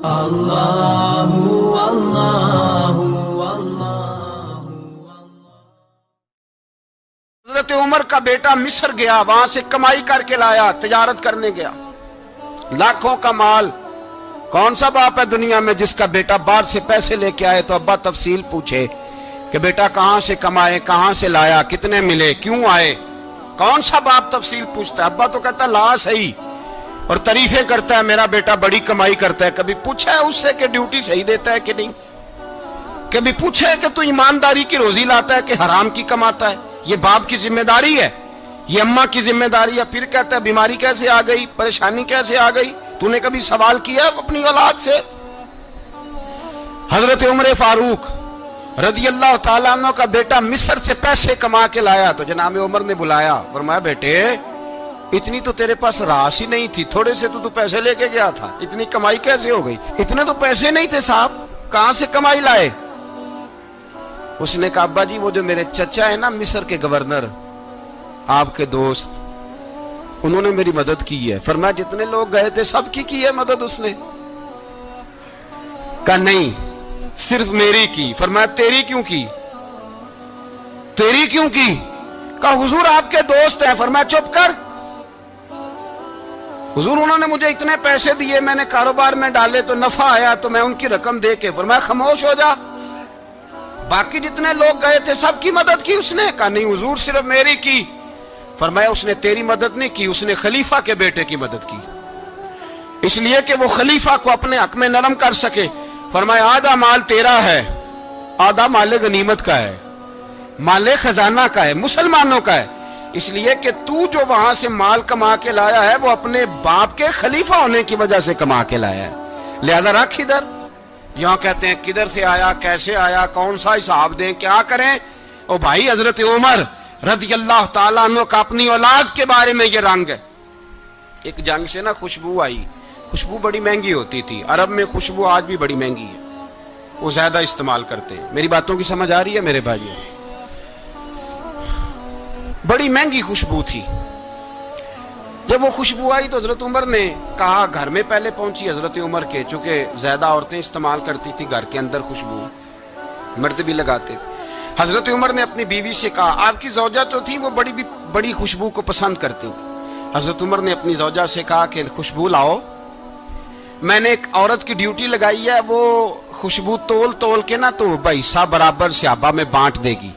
اللہ اللہ اللہ۔ حضرت عمر کا بیٹا مصر گیا، وہاں سے کمائی کر کے لایا، تجارت کرنے گیا، لاکھوں کا مال۔ کون سا باپ ہے دنیا میں جس کا بیٹا باہر سے پیسے لے کے آئے تو ابا تفصیل پوچھے کہ بیٹا کہاں سے کمائے، کہاں سے لایا، کتنے ملے، کیوں آئے؟ کون سا باپ تفصیل پوچھتا ہے؟ ابا تو کہتا ہے لا صحیح، اور تعریفیں کرتا ہے میرا بیٹا بڑی کمائی کرتا ہے۔ کبھی پوچھا ہے اس سے کہ ڈیوٹی صحیح دیتا ہے کہ نہیں؟ کبھی پوچھا ہے کہ تو ایمانداری کی روزی لاتا ہے کہ حرام کی کماتا ہے؟ یہ باپ کی ذمہ داری ہے، یہ اماں کی ذمہ داری ہے۔ پھر کہتا ہے بیماری کیسے آ گئی، پریشانی کیسے آ گئی؟ تو نے کبھی سوال کیا اپنی اولاد سے؟ حضرت عمر فاروق رضی اللہ تعالیٰ عنہ کا بیٹا مصر سے پیسے کما کے لایا تو جناب عمر نے بلایا، فرمایا بیٹے اتنی تو تیرے پاس راس ہی نہیں تھی، تھوڑے سے تو پیسے لے کے گیا تھا، اتنی کمائی کیسے ہو گئی؟ اتنے تو پیسے نہیں تھے صاحب، کہاں سے کمائی لائے؟ اس نے کہا ابا جی وہ جو میرے چچا ہے نا مصر کے گورنر، آپ کے دوست، انہوں نے میری مدد کی ہے۔ فرمایا جتنے لوگ گئے تھے سب کی ہے مدد اس نے؟ کہا نہیں صرف میری کی۔ فرمایا تیری کیوں کی؟ تیری کیوں کی؟ کہا حضور آپ کے دوست ہیں۔ فرمایا چپ کر، حضور انہوں نے مجھے اتنے پیسے دیے، میں نے کاروبار میں ڈالے تو نفع آیا تو میں ان کی رقم دے کے۔ فرمایا خاموش ہو جا، باقی جتنے لوگ گئے تھے سب کی مدد کی اس نے؟ کہا نہیں حضور صرف میری کی۔ فرمایا اس نے تیری مدد نہیں کی، اس نے خلیفہ کے بیٹے کی مدد کی، اس لیے کہ وہ خلیفہ کو اپنے حق میں نرم کر سکے۔ فرمایا آدھا مال تیرا ہے، آدھا مال غنیمت کا ہے، مال خزانہ کا ہے، مسلمانوں کا ہے، اس لیے کہ تو جو وہاں سے مال کما کے لایا ہے وہ اپنے باپ کے خلیفہ ہونے کی وجہ سے کما کے لایا ہے، لہذا رکھ ادھر۔ یہاں کہتے ہیں کدھر سے آیا، کیسے آیا، کون سا حساب دیں، کیا کریں؟ او بھائی حضرت عمر رضی اللہ تعالیٰ عنہ کا اپنی اولاد کے بارے میں یہ رنگ ہے۔ ایک جنگ سے نا خوشبو آئی، خوشبو بڑی مہنگی ہوتی تھی، عرب میں خوشبو آج بھی بڑی مہنگی ہے، وہ زیادہ استعمال کرتے ہیں۔ میری باتوں کی سمجھ آ رہی ہے میرے بھائیوں؟ بڑی مہنگی خوشبو تھی۔ جب وہ خوشبو آئی تو حضرت عمر نے کہا، گھر میں پہلے پہنچی حضرت عمر کے، چونکہ زیادہ عورتیں استعمال کرتی تھی گھر کے اندر خوشبو، مرد بھی لگاتے تھے۔ حضرت عمر نے اپنی بیوی سے کہا، آپ کی زوجہ تو تھی وہ بڑی خوشبو کو پسند کرتی تھی۔ حضرت عمر نے اپنی زوجہ سے کہا کہ خوشبو لاؤ، میں نے ایک عورت کی ڈیوٹی لگائی ہے، وہ خوشبو تول تول کے نا تو حصہ برابر صحابہ میں بانٹ دے گی۔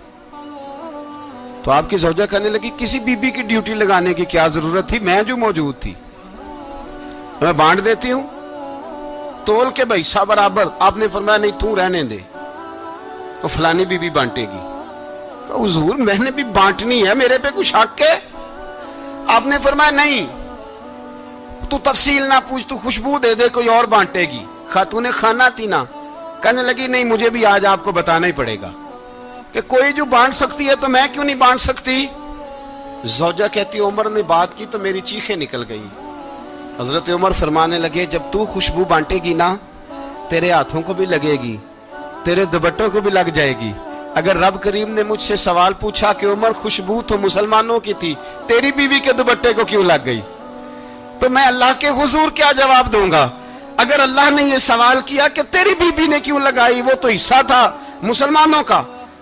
تو آپ کی زوجہ کہنے لگی کسی بی بی کی ڈیوٹی لگانے کی کیا ضرورت تھی، میں جو موجود تھی میں بانٹ دیتی ہوں تول کے حصہ برابر۔ آپ نے فرمایا نہیں تو رہنے دے، وہ فلانی بی بی بانٹے گی۔ کہا حضور میں نے بھی بانٹنی ہے، میرے پہ کچھ حق ہے؟ آپ نے فرمایا نہیں تو تفصیل نہ پوچھ، تو خوشبو دے دے، کوئی اور بانٹے گی۔ خاتون خانہ تھی نا، کہنے لگی نہیں مجھے بھی آج آپ کو بتانا ہی پڑے گا کہ کوئی جو بانٹ سکتی ہے تو میں کیوں نہیں بانٹ سکتی؟ زوجہ کہتی عمر نے بات کی تو میری چیخیں نکل گئی۔ حضرت عمر فرمانے لگے جب تو خوشبو بانٹے گی نا تیرے ہاتھوں کو بھی لگے گی، تیرے دوپٹوں کو بھی لگ جائے گی۔ اگر رب کریم نے مجھ سے سوال پوچھا کہ عمر خوشبو تو مسلمانوں کی تھی، تیری بیوی کے دوپٹے کو کیوں لگ گئی، تو میں اللہ کے حضور کیا جواب دوں گا؟ اگر اللہ نے یہ سوال کیا کہ تیری بیوی نے کیوں لگائی، وہ تو حصہ تھا مسلمانوں کا،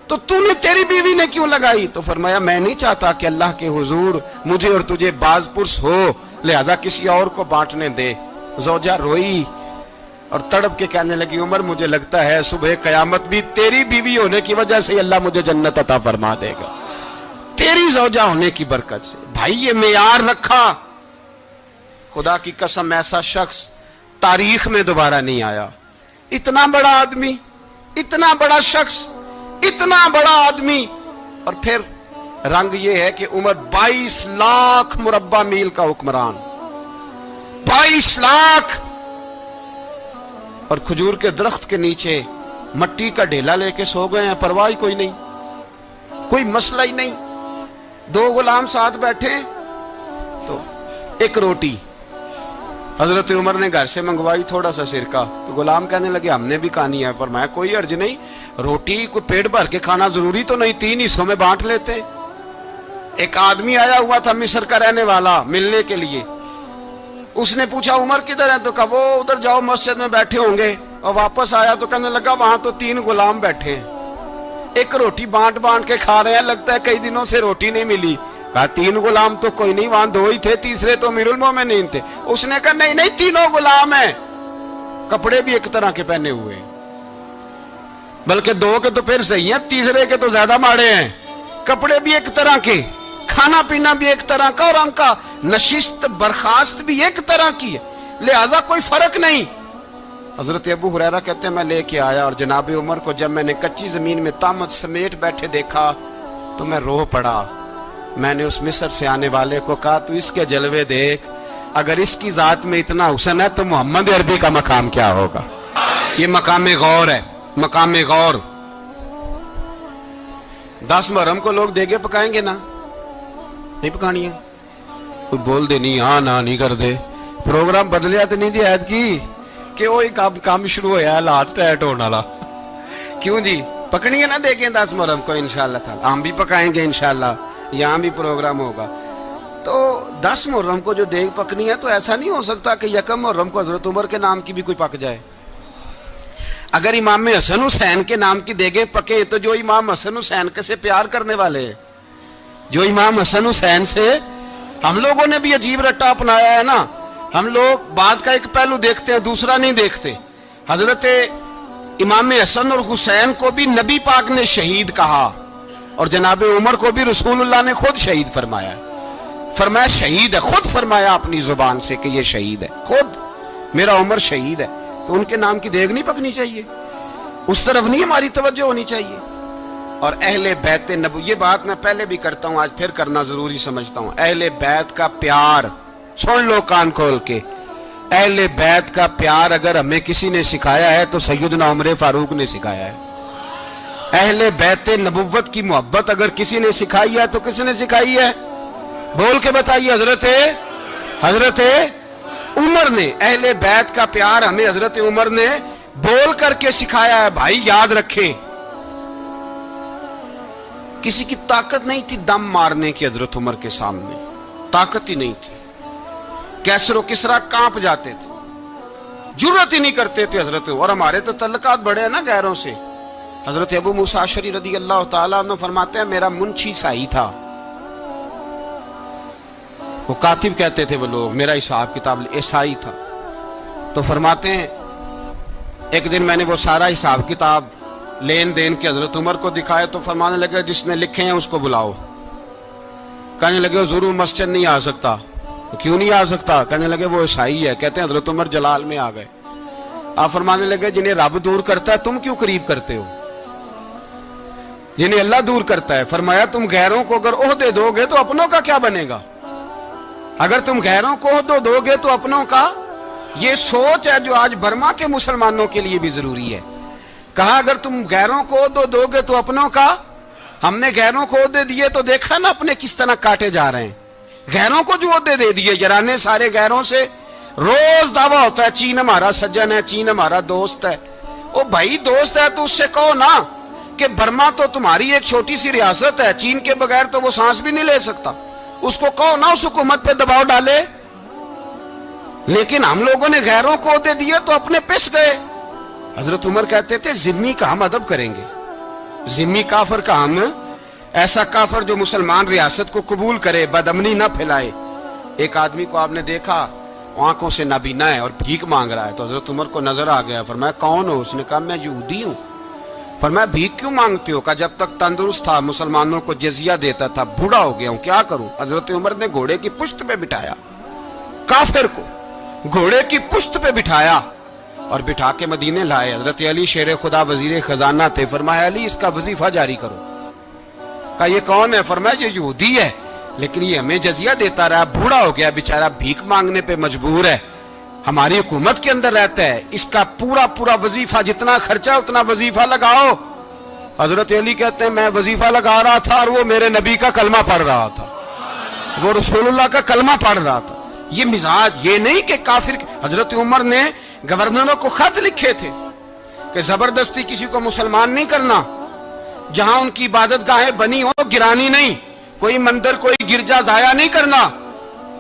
تو نے تیری بیوی نے کیوں لگائی؟ تو فرمایا میں نہیں چاہتا کہ اللہ کے حضور مجھے اور تجھے باز پرس ہو، لہذا کسی اور کو بانٹنے دے۔ زوجہ روئی اور تڑپ کے کہنے لگی عمر مجھے لگتا ہے صبح قیامت بھی تیری بیوی ہونے کی وجہ سے اللہ مجھے جنت عطا فرما دے گا، تیری زوجہ ہونے کی برکت سے۔ بھائی یہ معیار رکھا، خدا کی قسم ایسا شخص تاریخ میں دوبارہ نہیں آیا۔ اتنا بڑا آدمی، اتنا بڑا شخص، اتنا بڑا آدمی، اور پھر رنگ یہ ہے کہ عمر 22 لاکھ مربع میل کا حکمران، 22 لاکھ، اور کھجور کے درخت کے نیچے مٹی کا ڈھیلا لے کے سو گئے ہیں، پرواہ کوئی نہیں، کوئی مسئلہ ہی نہیں۔ دو غلام ساتھ بیٹھے تو ایک روٹی حضرت عمر نے گھر سے منگوائی، تھوڑا سا سرکہ، تو غلام کہنے لگے ہم نے بھی کھانی ہے۔ فرمایا کوئی حرج نہیں، روٹی کوئی پیٹ بھر کے کھانا ضروری تو نہیں، 3 حصوں میں بانٹ لیتے۔ ایک آدمی آیا ہوا تھا مصر کا رہنے والا ملنے کے لیے، اس نے پوچھا عمر کدھر ہے؟ تو کہا وہ ادھر جاؤ مسجد میں بیٹھے ہوں گے. اور واپس آیا تو کہنے لگا وہاں تو 3 غلام بیٹھے ہیں, ایک روٹی بانٹ بانٹ کے کھا رہے ہیں, لگتا ہے کئی دنوں سے روٹی نہیں ملی. کہا 3 غلام تو کوئی نہیں, وہاں 2 ہی تھے, تیسرے تو امیر المومنین تھے. اس نے کہا نہیں نہیں 3 غلام ہیں, کپڑے بھی ایک طرح کے پہنے ہوئے, بلکہ 2 کے تو پھر صحیح ہیں, تیسرے کے تو زیادہ ماڑے ہیں. کپڑے بھی ایک طرح کے, کھانا پینا بھی ایک طرح کا, اور ان کا نشست برخاست بھی ایک طرح کی ہے, لہذا کوئی فرق نہیں. حضرت ابو ہریرہ کہتے ہیں میں لے کے آیا, اور جناب عمر کو جب میں نے کچی زمین میں تامت سمیٹ بیٹھے دیکھا تو میں رو پڑا. میں نے اس مصر سے آنے والے کو کہا تو اس کے جلوے دیکھ, اگر اس کی ذات میں اتنا حسن ہے تو محمد عربی کا مقام کیا ہوگا. یہ مقام غور ہے, مقام غور. 10 محرم کو لوگ دیگے پکائیں گے نا, نہیں پکانی ہے؟ کوئی بول دے نہیں, ہاں نہ نہیں کر دے. پروگرام بدلیا تو نہیں دی عید کی کہ وہی کام شروع ہویا ہے لاسٹ ٹائٹ ہونے والا. کیوں جی, پکنی ہے نا دیکھیں 10 محرم کو انشاءاللہ تعالی. ہم بھی پکائیں گے انشاءاللہ, یہاں بھی پروگرام ہوگا. تو 10 محرم کو جو دیگ پکنی ہے تو ایسا نہیں ہو سکتا کہ 1 محرم کو حضرت عمر کے نام کی بھی کوئی پک جائے. اگر امام حسن حسین کے نام کی دیگیں پکیں تو جو امام حسن حسین سے پیار کرنے والے ہیں, جو امام حسن حسین سے, ہم لوگوں نے بھی عجیب رٹا اپنایا ہے نا. ہم لوگ بات کا ایک پہلو دیکھتے ہیں, دوسرا نہیں دیکھتے. حضرت امام حسن اور حسین کو بھی نبی پاک نے شہید کہا, اور جناب عمر کو بھی رسول اللہ نے خود شہید فرمایا. فرمایا شہید ہے, خود فرمایا اپنی زبان سے کہ یہ شہید ہے, خود میرا عمر شہید ہے. تو ان کے نام کی دیگ نہیں پکنی چاہیے, اس طرف نہیں ہماری توجہ ہونی چاہیے. اور اہل بیت نبو, یہ بات میں پہلے بھی کرتا ہوں, آج پھر کرنا ضروری سمجھتا ہوں. اہل بیت کا پیار سن لو کان کھول کے. اہل بیت کا پیار اگر ہمیں کسی نے سکھایا ہے تو سیدنا عمر فاروق نے سکھایا ہے. اہل بیت نبوت کی محبت اگر کسی نے سکھائی ہے تو کس نے سکھائی ہے؟ بول کے بتائیے. حضرت عمر نے. اہل بیت کا پیار ہمیں حضرت عمر نے بول کر کے سکھایا ہے. بھائی یاد رکھیں, کسی کی طاقت نہیں تھی دم مارنے کی حضرت عمر کے سامنے, طاقت ہی نہیں تھی. کیسر و کسرا کانپ جاتے تھے, جرت ہی نہیں کرتے تھے حضرت. اور ہمارے تو تعلقات بڑے ہیں نا غیروں سے. حضرت ابو موسیٰ اشعری رضی اللہ تعالیٰ عنہ فرماتے ہیں میرا منشی سائی تھا, وہ کاتب کہتے تھے وہ لوگ, میرا حساب کتاب عیسائی تھا. تو فرماتے ہیں ایک دن میں نے وہ سارا حساب کتاب لین دین کے حضرت عمر کو دکھائے تو فرمانے لگے جس نے لکھے ہیں اس کو بلاؤ. کہنے لگے حضور مسجد نہیں آ سکتا. کیوں نہیں آ سکتا؟ کہنے لگے وہ عیسائی ہے. کہتے ہیں حضرت عمر جلال میں آ گئے. آپ فرمانے لگے جنہیں رب دور کرتا ہے تم کیوں قریب کرتے ہو؟ جنہیں اللہ دور کرتا ہے. فرمایا تم غیروں کو اگر عہدے دو گے تو اپنوں کا کیا بنے گا؟ اگر تم غیروں کو عہدے دو گے تو اپنوں کا. یہ سوچ ہے جو آج برما کے مسلمانوں کے لیے بھی ضروری ہے. کہا اگر تم غیروں کو عہدے دو گے تو اپنوں کا. ہم نے غیروں کو عہدے دیے تو دیکھا نا اپنے کس طرح کاٹے جا رہے ہیں. غیروں کو جو عہدے دے دیے یارانے سارے غیروں سے. روز دعویٰ ہوتا ہے چین ہمارا سجن ہے, چین ہمارا دوست ہے. او بھائی دوست ہے تو اس سے کہو نا کہ برما تو تمہاری ایک چھوٹی سی ریاست ہے, چین کے بغیر تو وہ سانس بھی نہیں لے سکتا. اس کو کہو نا اس حکومت پہ دباؤ ڈالے. لیکن ہم لوگوں نے غیروں کو عہدے دیے تو اپنے پس گئے. حضرت عمر کہتے تھے ذمی کا ہم ادب کریں گے, ذمی کافر کا ہم, ایسا کافر جو مسلمان ریاست کو قبول کرے, بدامنی نہ پھیلائے. ایک آدمی کو آپ نے دیکھا آنکھوں سے نابینا ہے اور بھیک مانگ رہا ہے, تو حضرت عمر کو نظر آ گیا. فرمایا کون ہو؟ اس نے کہا میں یہودی ہوں. فرمایا بھیک کیوں مانگتے ہو؟ کہا جب تک تندرست تھا مسلمانوں کو جزیہ دیتا تھا, بوڑھا ہو گیا ہوں کیا کروں. حضرت عمر نے گھوڑے کی پشت پہ بٹھایا, کافر کو گھوڑے کی پشت پہ بٹھایا اور بٹھا کے مدینے لائے. حضرت علی شیر خدا وزیر خزانہ تھے. فرمایا علی اس کا وظیفہ جاری کرو. کہا یہ کون ہے؟ فرمایا یہ یہودی ہے لیکن یہ ہمیں جزیہ دیتا رہا, بوڑھا ہو گیا بیچارہ, بھیک مانگنے پہ مجبور ہے, ہماری حکومت کے اندر رہتا ہے, اس کا پورا وظیفہ جتنا خرچہ اتنا وظیفہ لگاؤ. حضرت علی کہتے ہیں میں وظیفہ لگا رہا تھا اور وہ میرے نبی کا کلمہ پڑھ رہا تھا, وہ رسول اللہ کا کلمہ پڑھ رہا تھا. یہ مزاج, یہ نہیں کہ کافر. حضرت عمر نے گورنروں کو خط لکھے تھے کہ زبردستی کسی کو مسلمان نہیں کرنا, جہاں ان کی عبادت گاہیں بنی ہو گرانی نہیں, کوئی مندر کوئی گرجا ضائع نہیں کرنا.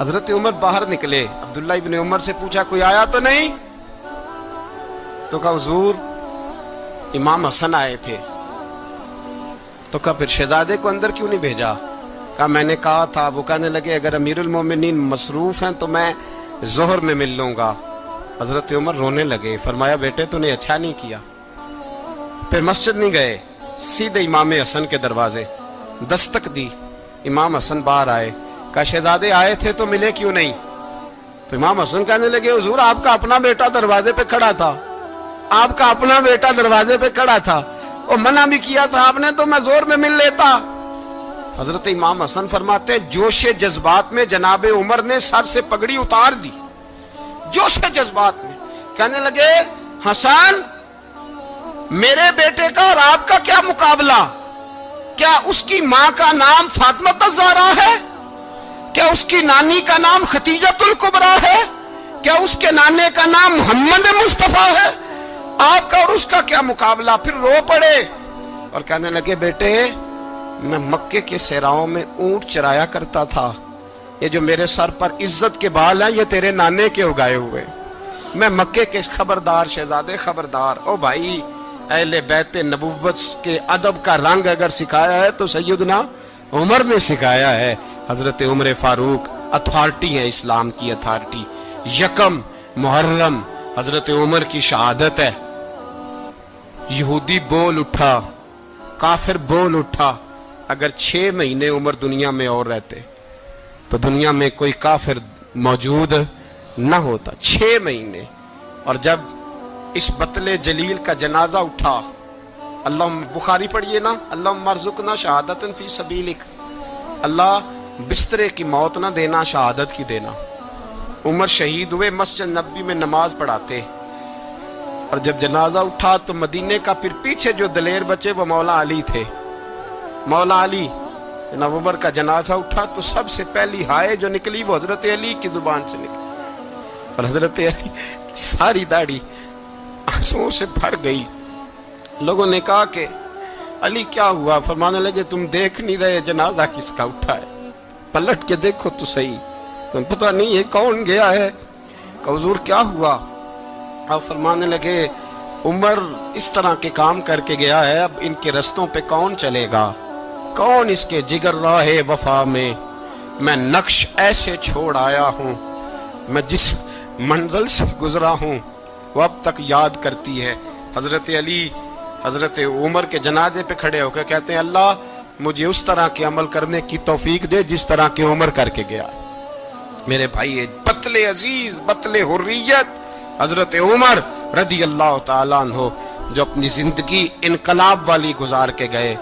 حضرت عمر باہر نکلے, عبداللہ ابن عمر سے پوچھا کوئی آیا تو نہیں؟ تو کہا حضور امام حسن آئے تھے. تو کہا پھر شہزادے کو اندر کیوں نہیں بھیجا؟ کہا میں نے کہا تھا. وہ کہنے لگے اگر امیر المومنین مصروف ہیں تو میں ظہر میں مل لوں گا. حضرت عمر رونے لگے, فرمایا بیٹے تو نے اچھا نہیں کیا. پھر مسجد نہیں گئے, سیدھے امام حسن کے دروازے دستک دی. امام حسن باہر آئے, کہا شہزادے آئے تھے تو ملے کیوں نہیں؟ تو امام حسن کہنے لگے حضور آپ کا اپنا بیٹا دروازے پہ کھڑا تھا, آپ کا اپنا بیٹا دروازے پہ کھڑا تھا, اور منع بھی کیا تھا آپ نے تو میں زور میں مل لیتا. حضرت امام حسن فرماتے ہیں جوش جذبات میں جناب عمر نے سر سے پگڑی اتار دی, جوش جذبات میں. کہنے لگے حسن میرے بیٹے کا اور آپ کا کیا مقابلہ؟ کیا اس کی ماں کا نام فاطمہ الزہرا ہے؟ کیا اس کی نانی کا نام خدیجۃ الکبریٰ ہے؟ کیا اس کے نانے کا نام محمد مصطفیٰ ہے؟ آپ کا اور اس کا کیا مقابلہ؟ پھر رو پڑے اور کہنے لگے بیٹے میں مکے کے صحراؤں میں اونٹ چرایا کرتا تھا, یہ جو میرے سر پر عزت کے بال ہیں یہ تیرے نانے کے اگائے ہوئے. میں مکے کے خبردار شہزادے خبردار. او بھائی اہل بیت نبوت کے ادب کا رنگ اگر سکھایا ہے تو سیدنا عمر نے سکھایا ہے. حضرت عمر فاروق اتھارٹی ہے, اسلام کی اتھارٹی. یکم محرم حضرت عمر کی شہادت ہے. یہودی بول اٹھا, کافر بول اٹھا. اگر 6 مہینے عمر دنیا میں اور رہتے تو دنیا میں کوئی کافر موجود نہ ہوتا. 6 مہینے. اور جب اس بطل جلیل کا جنازہ اٹھا, اللہ بخاری پڑھیے نا, اللہم ارزقنا شہادت فی سبیلک, اللہ بسترے کی موت نہ دینا, شہادت کی دینا. عمر شہید ہوئے, مسجد نبوی میں نماز پڑھاتے, اور جب جنازہ اٹھا تو مدینے کا پھر پیچھے جو دلیر بچے وہ مولا علی تھے. مولا علی, جناب عمر کا جنازہ اٹھا تو سب سے پہلی ہائے جو نکلی وہ حضرت علی کی زبان سے نکلی, اور حضرت علی ساری داڑھی آنسوؤں سے بھر گئی. لوگوں نے کہا کہ علی کیا ہوا؟ فرمانے لگے تم دیکھ نہیں رہے جنازہ کس کا اٹھا ہے, پلٹ کے دیکھو تو صحیح, تم پتہ نہیں یہ کون گیا ہے. کہ حضور کیا ہوا؟ آپ فرمانے لگے عمر اس طرح کے کام کر کے گیا ہے, اب ان کے رستوں پہ کون چلے گا؟ کون اس کے جگر راہ وفا میں؟ میں نقش ایسے چھوڑ آیا ہوں, میں جس منزل سے گزرا ہوں وہ اب تک یاد کرتی ہے. حضرت علی حضرت عمر کے جنازے پہ کھڑے ہو کے کہتے ہیں اللہ مجھے اس طرح کے عمل کرنے کی توفیق دے جس طرح کے عمر کر کے گیا. میرے بھائی بطل عزیز, بطل حریت حضرت عمر رضی اللہ تعالیٰ عنہ جو اپنی زندگی انقلاب والی گزار کے گئے.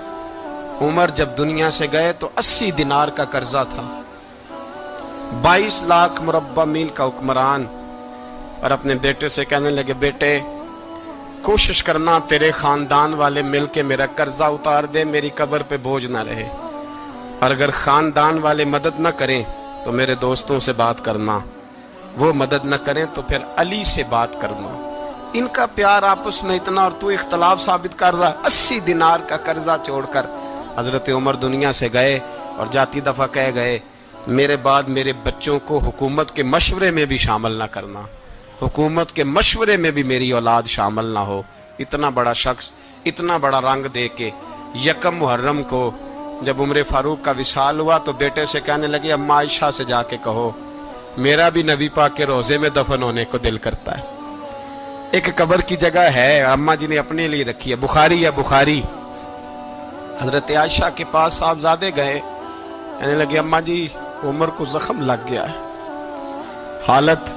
عمر جب دنیا سے گئے تو 80 دینار کا قرضہ تھا, 22 لاکھ مربع میل کا حکمران. اور اپنے بیٹے سے کہنے لگے بیٹے کوشش کرنا تیرے خاندان والے مل کے میرا قرضہ اتار دے, میری قبر پہ بوجھ نہ رہے, اور اگر خاندان والے مدد نہ کریں تو میرے دوستوں سے بات کرنا, وہ مدد نہ کریں تو پھر علی سے بات کرنا. ان کا پیار آپس میں اتنا اور تو اختلاف ثابت کر رہا. 80 دینار کا قرضہ چھوڑ کر حضرت عمر دنیا سے گئے, اور جاتی دفعہ کہہ گئے میرے بعد میرے بچوں کو حکومت کے مشورے میں بھی شامل نہ کرنا, حکومت کے مشورے میں بھی میری اولاد شامل نہ ہو. اتنا بڑا شخص اتنا بڑا رنگ دے کے یکم محرم کو جب عمر فاروق کا وصال ہوا تو بیٹے سے کہنے لگے اماں عائشہ سے جا کے کہو میرا بھی نبی پاک کے روزے میں دفن ہونے کو دل کرتا ہے. ایک قبر کی جگہ ہے اماں جی نے اپنے لیے رکھی ہے, بخاری ہے بخاری. حضرت عائشہ کے پاس صاحبزادے گئے, کہنے لگے اماں جی عمر کو زخم لگ گیا ہے, حالت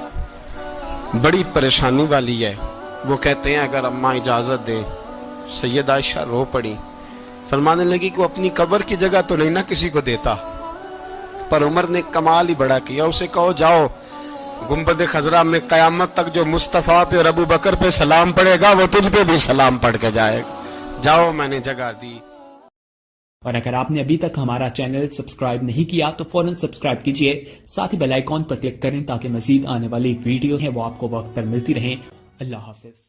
بڑی پریشانی والی ہے. وہ کہتے ہیں اگر اماں اجازت دیں. سید عائشہ رو پڑی, فرمانے لگی کہ وہ اپنی قبر کی جگہ تو نہیں نہ کسی کو دیتا, پر عمر نے کمال ہی بڑا کیا, اسے کہو جاؤ گنبد خضرا میں قیامت تک جو مصطفیٰ پہ اور ابو بکر پہ سلام پڑے گا وہ تجھ پہ بھی سلام پڑھ کے جائے گا, جاؤ میں نے جگہ دی. اور اگر آپ نے ابھی تک ہمارا چینل سبسکرائب نہیں کیا تو فوراً سبسکرائب کیجئے, ساتھ ہی بیل آئیکن پر کلک کریں تاکہ مزید آنے والی ویڈیو ہیں وہ آپ کو وقت پر ملتی رہیں. اللہ حافظ.